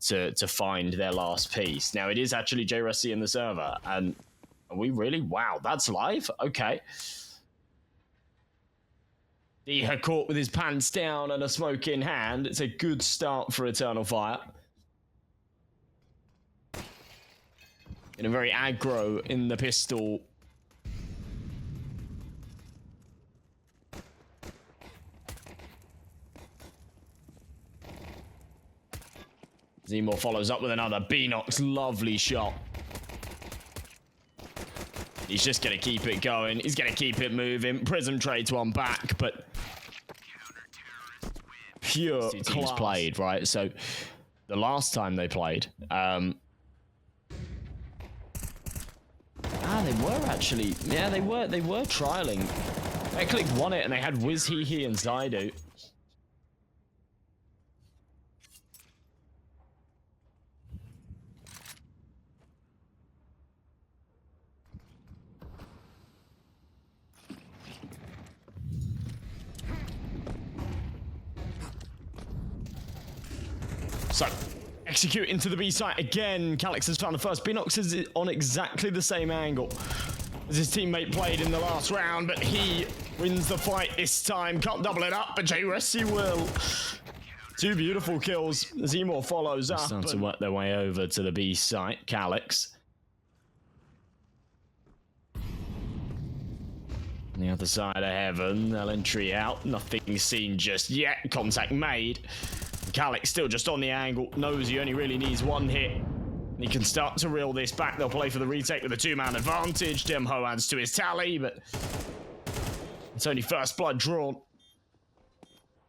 to find their last piece. Now, it is actually jresy in the server, and are we really? Wow, that's live? Okay. He caught with his pants down and a smoke in hand. It's a good start for eternalfire. In a very aggro in the pistol. imoRR follows up with another bnox, lovely shot. He's just going to keep it going. He's going to keep it moving. Prism trades one back, but pure two teams played, right? So the last time they played, they were actually, yeah, they were trialing. Betclic won it, and they had Wizhehe and Zaidu. So, execute into the B site again. Calyx has found the first. bnox is on exactly the same angle as his teammate played in the last round, but he wins the fight this time. Can't double it up, but jresy will. Two beautiful kills as imoRR follows up. Start to work their way over to the B site. Calyx. On the other side of heaven, they'll entry out. Nothing seen just yet. Contact made. Calyx still just on the angle, knows he only really needs one hit. He can start to reel this back. They'll play for the retake with a two-man advantage. Demho adds to his tally, but it's only first blood drawn.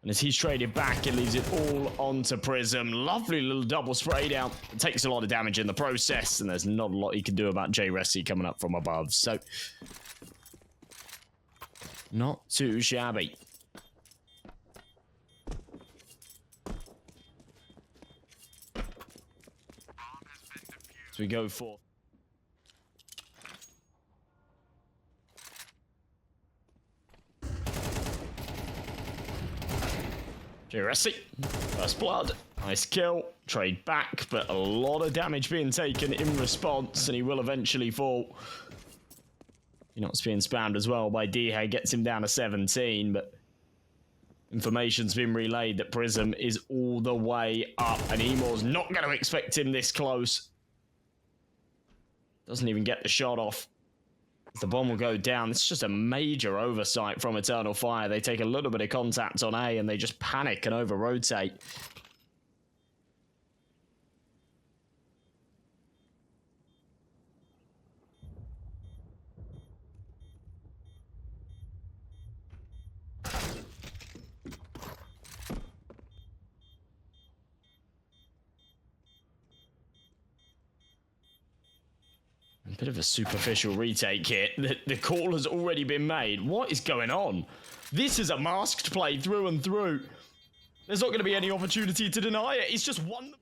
And as he's traded back, it leaves it all onto Prism. Lovely little double spray down. It takes a lot of damage in the process, and there's not a lot he can do about jresy coming up from above. So, not too shabby. We go for jresy, first blood, nice kill, trade back, but a lot of damage being taken in response, and he will eventually fall. bnox being spammed as well by Dhe, gets him down to 17, but information's been relayed that Prism is all the way up, and imoRR's not going to expect him this close. Doesn't even get the shot off. The bomb will go down. It's just a major oversight from eternalfire. They take a little bit of contact on A and they just panic and over-rotate. A bit of a superficial retake here. The call has already been made. What is going on? This is a masked play through and through. There's not going to be any opportunity to deny it. He's just won.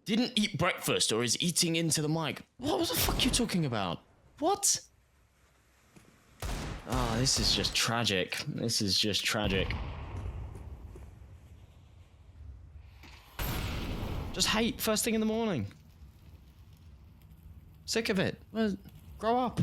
Didn't eat breakfast or is eating into the mic. What the fuck are you talking about? What? Ah, this is just tragic. This is just tragic. Just hate first thing in the morning. Sick of it. Well, grow up.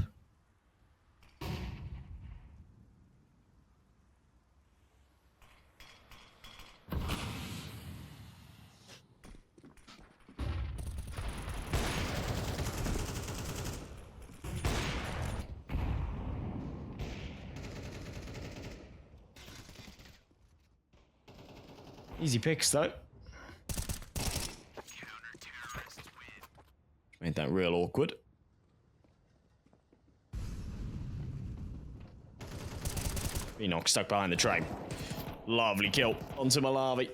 Easy picks though. Made that real awkward. bnox stuck behind the train. Lovely kill onto Malavi.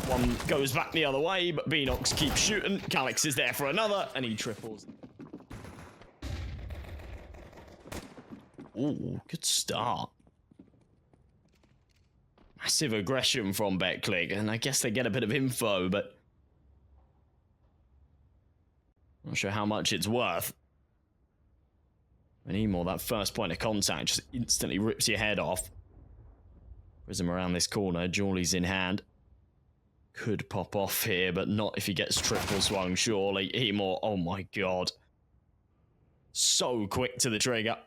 One goes back the other way, but bnox keeps shooting. Calyx is there for another, and he triples. Ooh, good start. Massive aggression from Betclic, and I guess they get a bit of info, but not sure how much it's worth. And imoRR, that first point of contact just instantly rips your head off. Prism around this corner, Jawley's in hand. Could pop off here, but not if he gets triple swung, surely. imoRR, oh my god. So quick to the trigger.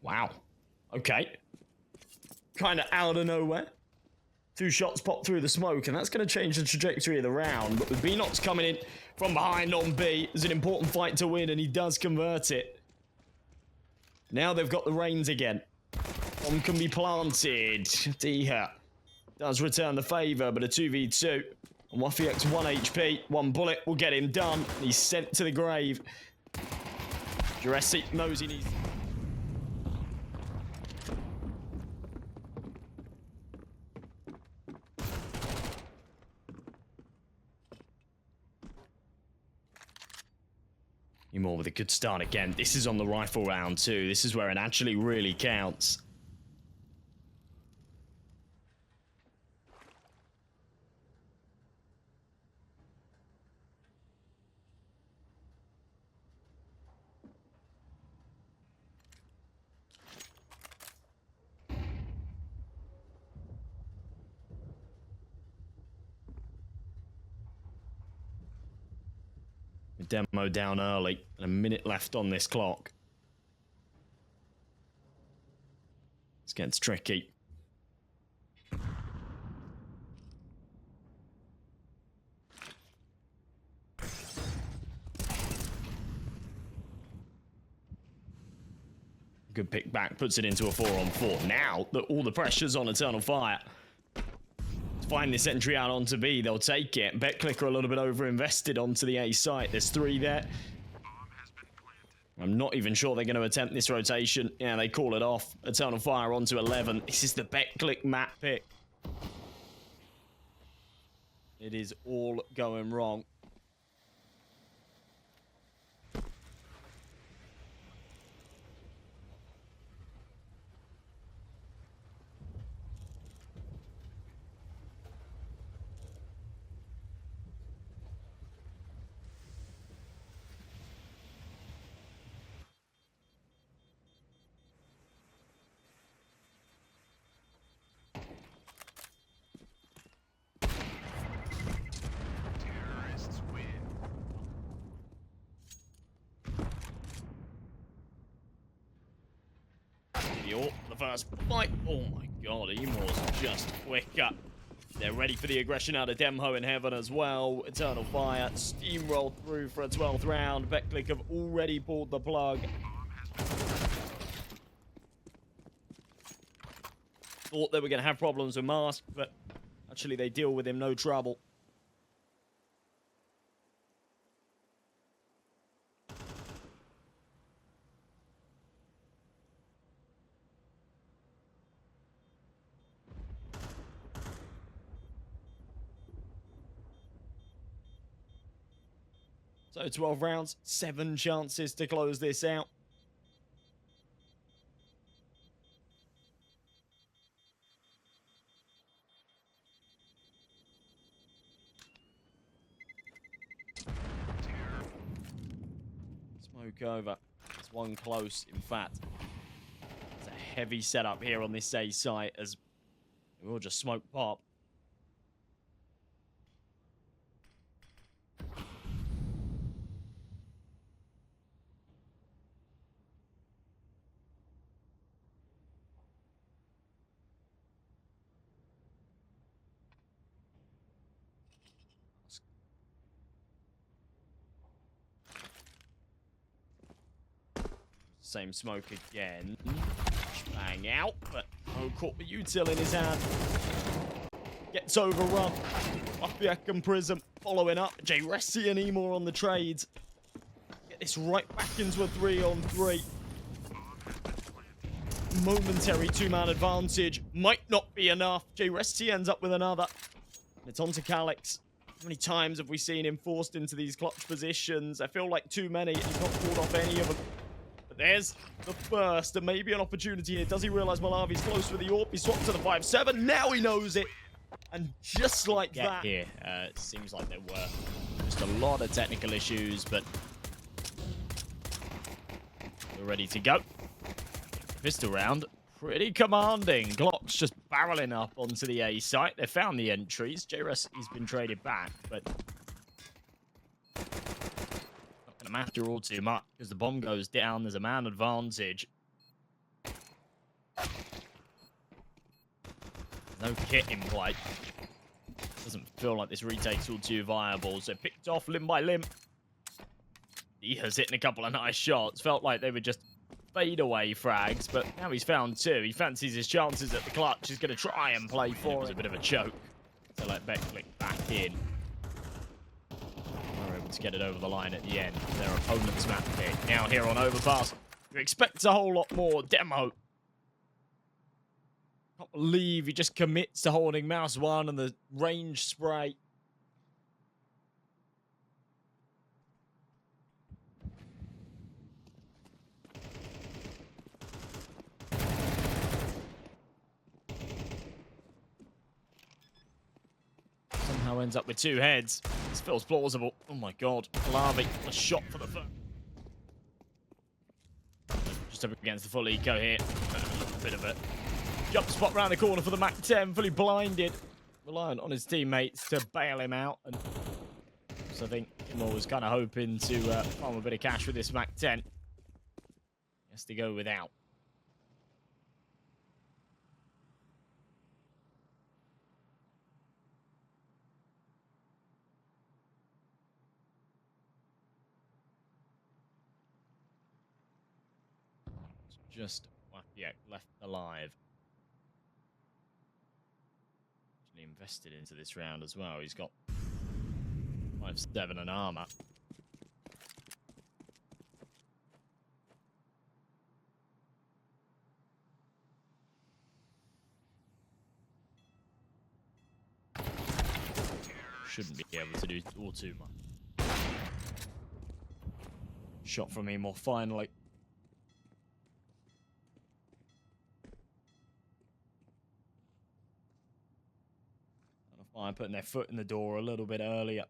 Wow. Okay. Kind of out of nowhere. 2 shots pop through the smoke, and that's going to change the trajectory of the round. But with bnox coming in from behind on B, it's an important fight to win, and he does convert it. Now they've got the reins again. Bomb can be planted. Diha does return the favour, but a 2v2. And Wafiek's 1 HP. 1 bullet will get him done. He's sent to the grave. Jresy knows he needs... imoRR with a good start again. This is on the rifle round too. This is where it actually really counts. Demo down early, and a minute left on this clock. This gets tricky. Good pick back, puts it into a 4-on-4. Now that all the pressure's on eternalfire, find this entry out onto B, they'll take it. Betclic are a little bit over-invested onto the A site. There's 3 there. I'm not even sure they're going to attempt this rotation. Yeah, they call it off. eternalfire onto 11. This is the Betclic map pick. It is all going wrong. The first fight. Oh my god, imoRR's just quicker. They're ready for the aggression out of Demho in heaven as well. eternalfire steamrolled through for a 12th round. Betclic have already pulled the plug. Thought they were going to have problems with Mask, but actually they deal with him no trouble. So 12 rounds, 7 chances to close this out. Smoke over. There's one close, in fact. It's a heavy setup here on this A site as we'll just smoke pop. Same smoke again. Bang out, but no caught the util in his hand. Gets overrun. Wafiek and Prism following up. jresy and imoRR on the trades. Get this right back into a 3-on-3. Momentary 2-man advantage. Might not be enough. jresy ends up with another. And it's on to Calyx. How many times have we seen him forced into these clutch positions? I feel like too many. He's not pulled off any of them. But there's the first, and maybe an opportunity here. Does he realize Malavi's close with the AWP? He swaps to the 5-7. Now he knows it. And just like that. Here, it seems like there were just a lot of technical issues, but we're ready to go. Pistol round. Pretty commanding. Glock's just barreling up onto the A site. They found the entries. Jresy's been traded back, but not going to matter all too much because the bomb goes down. There's a man advantage. No kit in play. Doesn't feel like this retake's all too viable. So picked off limb by limb. He has hitting a couple of nice shots. Felt like they were just fade away frags, but now he's found two. He fancies his chances at the clutch. He's going to try and play for it. It was a bit of a choke to let Betclic back in. They're able to get it over the line at the end. Their opponent's map pick. Now here on Overpass, you expect a whole lot more. Demo. Can't believe he just commits to holding mouse one and the range spray. Somehow ends up with two heads. This feels plausible. Oh my god. Larvae, a shot for the first. Just up against the full eco here. A bit of a jump spot round the corner for the Mac 10. Fully blinded. Reliant on his teammates to bail him out. And so I think imoRR was kind of hoping to farm a bit of cash with this Mac 10. He has to go without. Just left alive. Actually invested into this round as well. He's got 5-7 and armor. Shouldn't be able to do all too much. Shot from imoRR finally. Putting their foot in the door a little bit earlier.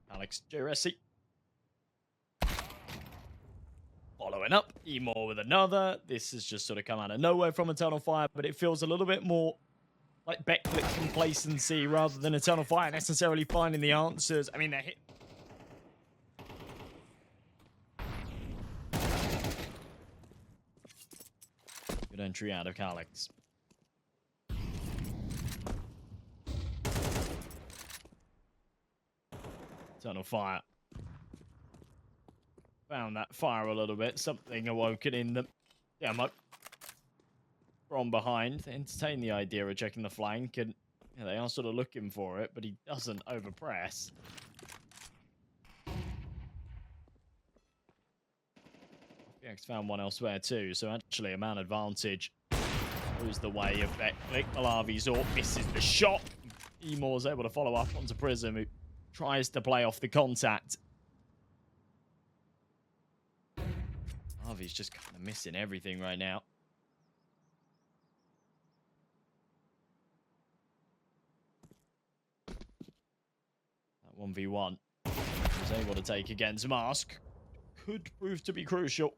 Calyx, jresy. Following up, imoRR with another. This has just sort of come out of nowhere from eternalfire, but it feels a little bit more like Betclic complacency rather than eternalfire necessarily finding the answers. I mean, they're hit. Good entry out of Calyx. eternalfire. Found that fire a little bit. Something awoken in them. Demo. From behind. They entertain the idea of checking the flank, and they are sort of looking for it, but he doesn't overpress. FPX found one elsewhere too, so actually a man advantage goes the way of Betclic. Malavi's AWP misses the shot. imoRR's able to follow up onto Prism, who tries to play off the contact. Malavi's just kind of missing everything right now. That 1v1 was able to take against Mask. Could prove to be crucial.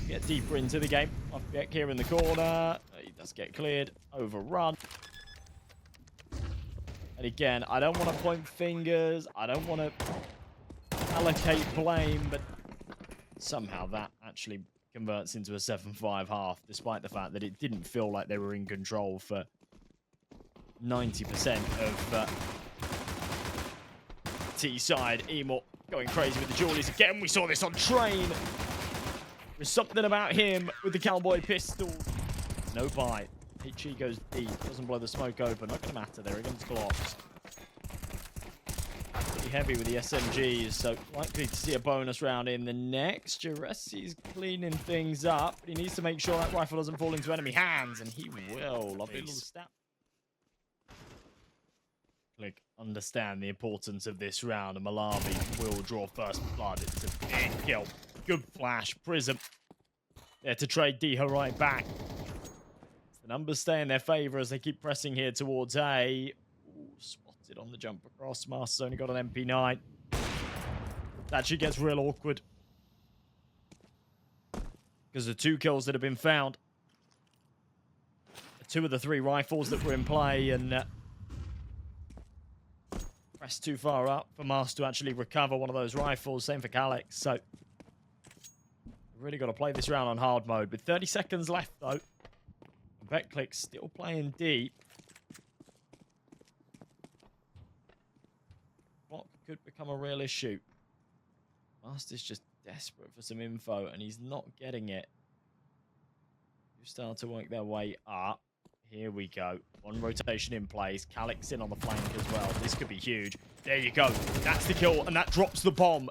Get deeper into the game. FPX here in the corner. He does get cleared. Overrun. And again, I don't want to point fingers. I don't want to allocate blame, but somehow that actually converts into a 7-5 half, despite the fact that it didn't feel like they were in control for 90% of T side. imoRR going crazy with the jewelries again. We saw this on Train. There's something about him with the cowboy pistol. No bite. HE goes deep. Doesn't blow the smoke open. Not going to matter. They're against blocks. heavy with the SMGs, so likely to see a bonus round in the next. Jeresy's cleaning things up, but he needs to make sure that rifle doesn't fall into enemy hands, and he will. Lovely little stab. Click, understand the importance of this round, and Malawi will draw first blood. It's a big kill. Good flash. Prism there to trade Diha right back. The numbers stay in their favor as they keep pressing here towards A. Ooh, spotted on the jump across. Master's only got an MP9. That actually gets real awkward, because the 2 kills that have been found, 2 of the 3 rifles that were in play, and pressed too far up for Master to actually recover one of those rifles. Same for Calyx. So we've really got to play this round on hard mode. With 30 seconds left, though, Betclic still playing deep. What could become a real issue? Master's just desperate for some info, and he's not getting it. You start to work their way up. Here we go. 1 rotation in place. Calyx in on the flank as well. This could be huge. There you go. That's the kill, and that drops the bomb.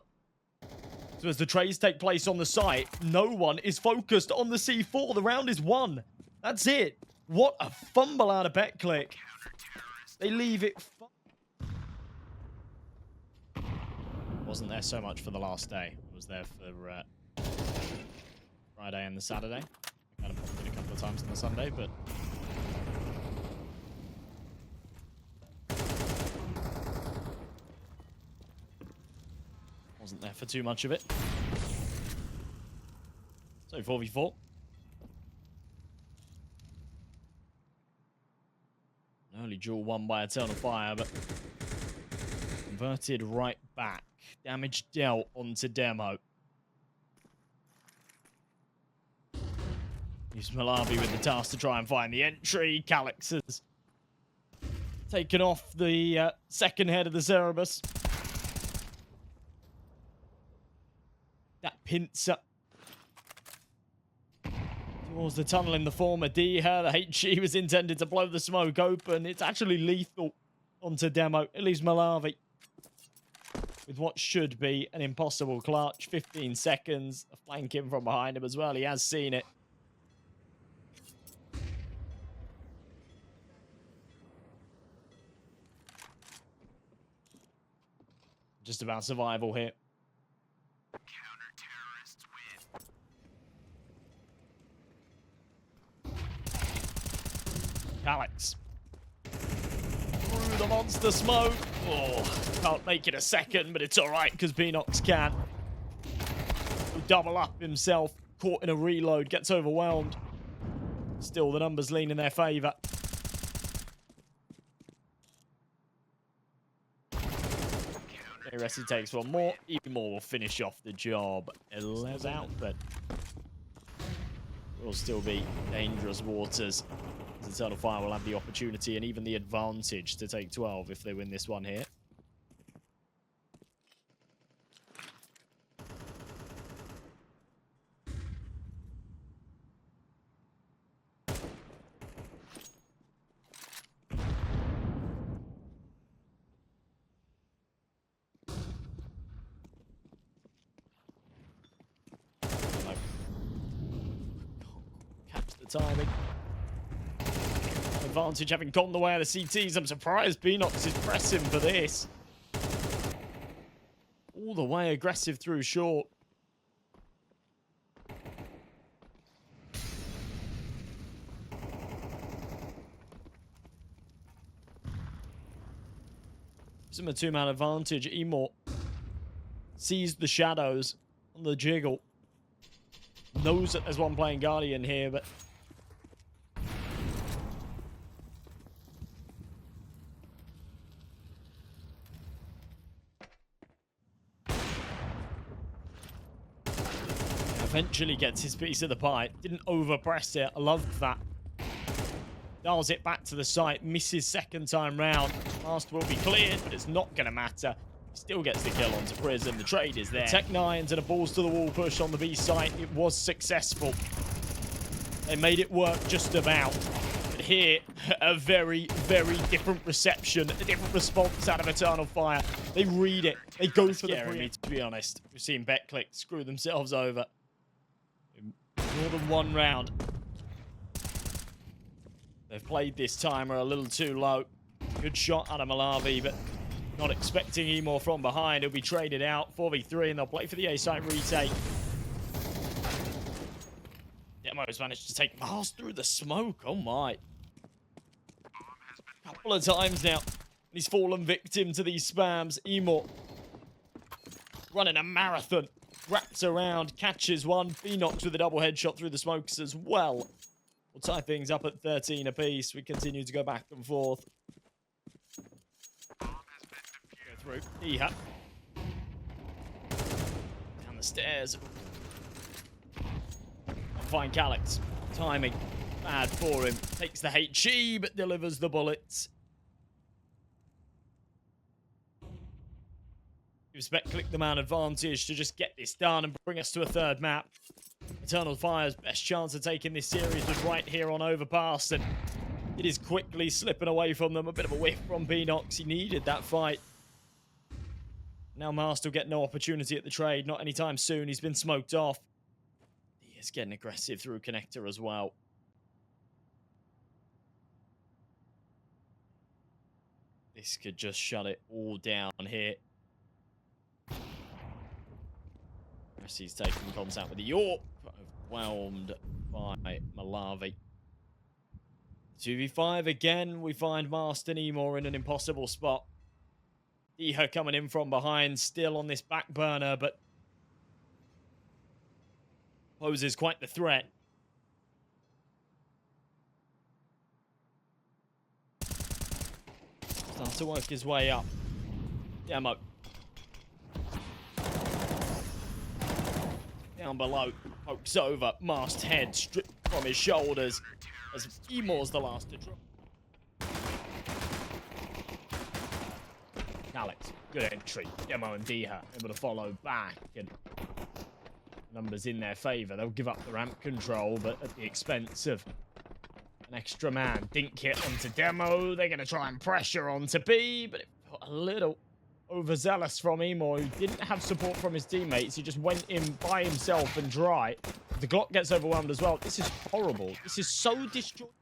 So as the trades take place on the site, no one is focused on the C4. The round is won. That's it. What a fumble out of Betclic. They leave it. Wasn't there so much for the last day. I was there for Friday and the Saturday. I kind of popped in a couple of times on the Sunday, but wasn't there for too much of it. So 4v4. An early duel won by eternalfire, but converted right back. Damage dealt onto demo. Use Malawi with the task to try and find the entry. Calyx has taken off the second head of the Cerebus. That pincer towards the tunnel in the form of Diha. The HE was intended to blow the smoke open. It's actually lethal onto demo. It leaves Malawi with what should be an impossible clutch. 15 seconds. A flank in from behind him as well. He has seen it. Just about survival here. Calyx through the monster smoke. Oh, can't make it a second, but it's alright because bnox can. He'll double up himself, caught in a reload, gets overwhelmed. Still, the numbers lean in their favour. Jresy takes one more. Even more will finish off the job. 11 out, but will still be dangerous waters. eternalfire will have the opportunity and even the advantage to take 12 if they win this one here. Catch the timing. Advantage having gone the way of the CTs. I'm surprised bnox is pressing for this. All the way aggressive through short. Gives him a 2-man advantage. imoRR sees the shadows on the jiggle. Knows that there's one playing Guardian here, but eventually gets his piece of the pie. Didn't overpress it. I love that. Dials it back to the site. Misses second time round. Master will be cleared, but it's not going to matter. Still gets the kill onto Prism. The trade is there. Tech 9s and a balls to the wall push on the B site. It was successful. They made it work just about. But hear a very, very different reception, a different response out of eternalfire. They read it. They go for the preempt, to be honest. We've seen Betclic screw themselves over in more than one round. They've played this timer a little too low. Good shot out of malavi, but not expecting imoRR from behind. He'll be traded out 4v3, and they'll play for the A-site retake. Demo's managed to take Mars through the smoke. Oh my. Couple of times now. He's fallen victim to these spams. imoRR running a marathon. Wraps around, catches one. bnox with a double headshot through the smokes as well. We'll tie things up at 13 apiece. We continue to go back and forth. Go through. Down the stairs. Find Calyx. Timing. Bad for him. Takes the HE, but delivers the bullets. Gives Betclic the man advantage to just get this done and bring us to a third map. eternalfire's best chance of taking this series was right here on Overpass, and it is quickly slipping away from them. A bit of a whiff from bnox. He needed that fight. Now Master will get no opportunity at the trade. Not anytime soon. He's been smoked off. He is getting aggressive through connector as well. This could just shut it all down here. Jeresy's taking contact with the York, overwhelmed by malavi. 2v5 again. We find Master and imoRR in an impossible spot. Diha coming in from behind, still on this back burner, but poses quite the threat. Starts to work his way up. Demo. Down below, pokes over, masked head stripped from his shoulders as imoRR's the last to drop. Calyx, good entry. Demo and Diha able to follow back, and numbers in their favour. They'll give up the ramp control, but at the expense of an extra man. Dink hit onto Demo. They're going to try and pressure onto B, but it felt a little overzealous from imoRR, who didn't have support from his teammates. He just went in by himself and dry. The Glock gets overwhelmed as well. This is horrible. This is so disjointed.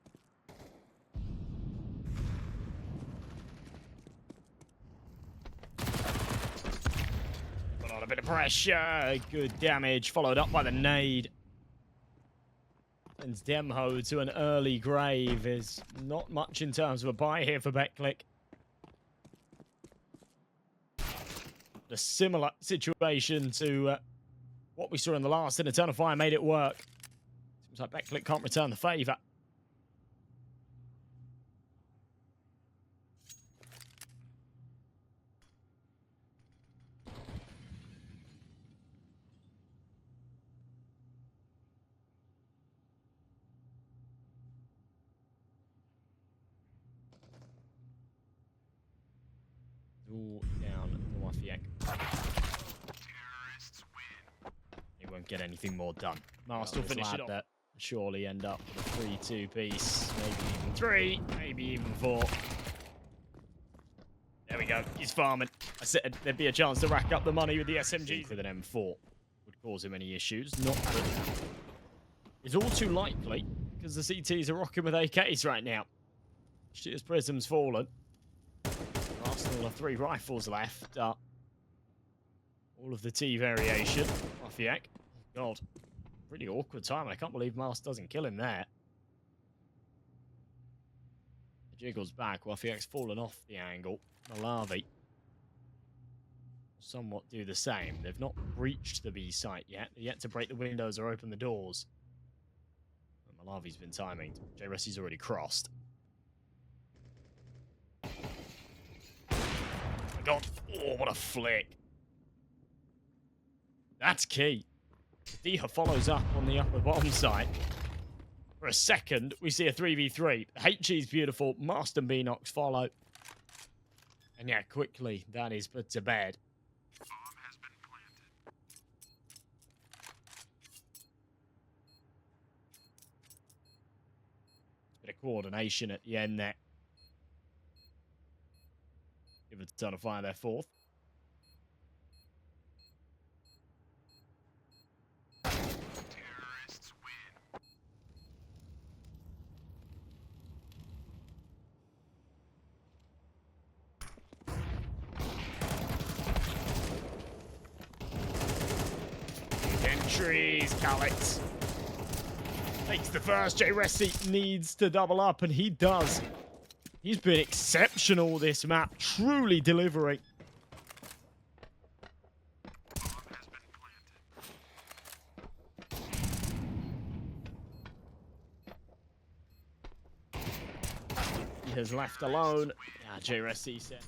Put on a bit of pressure. Good damage. Followed up by the nade. Sends Demho to an early grave. Is not much in terms of a buy here for Betclic. A similar situation to what we saw in the last, and eternalfire made it work. Seems like Betclic can't return the favour. All down the Wafiek. He won't get anything more done. Master will finish it off. That surely end up with a 3-2 piece. Maybe even 3, maybe even 4. There we go. He's farming. I said there'd be a chance to rack up the money with the SMGs with an M4. Would cause him any issues. Not good. It's all too likely because the CTs are rocking with AKs right now. Shooter's Prism's fallen. Arsenal have 3 rifles left. All of the T variation. Wafiek. Oh, God. Pretty awkward time. I can't believe Mars doesn't kill him there. The jiggle's back. Wafiek's fallen off the angle. malavi somewhat do the same. They've not breached the B site yet. They're yet to break the windows or open the doors. But malavi's been timing. Jeresy's already crossed. God. Oh, what a flick. That's key. Diha follows up on the upper bottom side. For a second, we see a 3v3. HG's beautiful. Master and bnox follow. And yeah, quickly, that is put to bed. Bit of coordination at the end there. Give it a ton of fire their fourth. Entries, Calyx. Takes the first. jresy needs to double up, and he does. He's been exceptional this map, truly delivering. He has left alone. Yeah, jresy said.